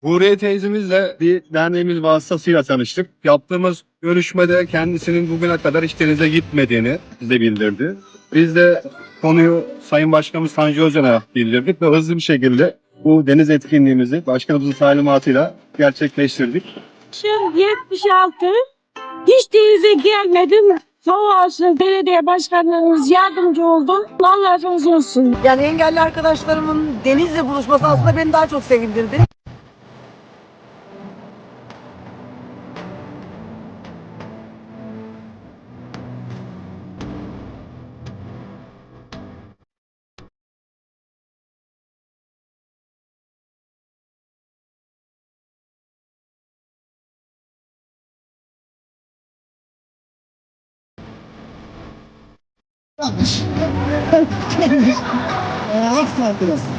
Huriye teyzemizle bir derneğimiz vasıtasıyla tanıştık. Yaptığımız görüşmede kendisinin bugüne kadar hiç denize gitmediğini bize bildirdi. Biz de konuyu Sayın Başkanımız Tanju Özen'e bildirdik ve hızlı bir şekilde bu deniz etkinliğimizi başkanımızın talimatıyla gerçekleştirdik. Yaşım 76. Hiç denize gelmedim. Sağ olsun belediye başkanlarımız yardımcı oldu. Allah razı olsun. Yani engelli arkadaşlarımın denizle buluşması aslında beni daha çok sevindirdi. Yanlış. Asla biraz.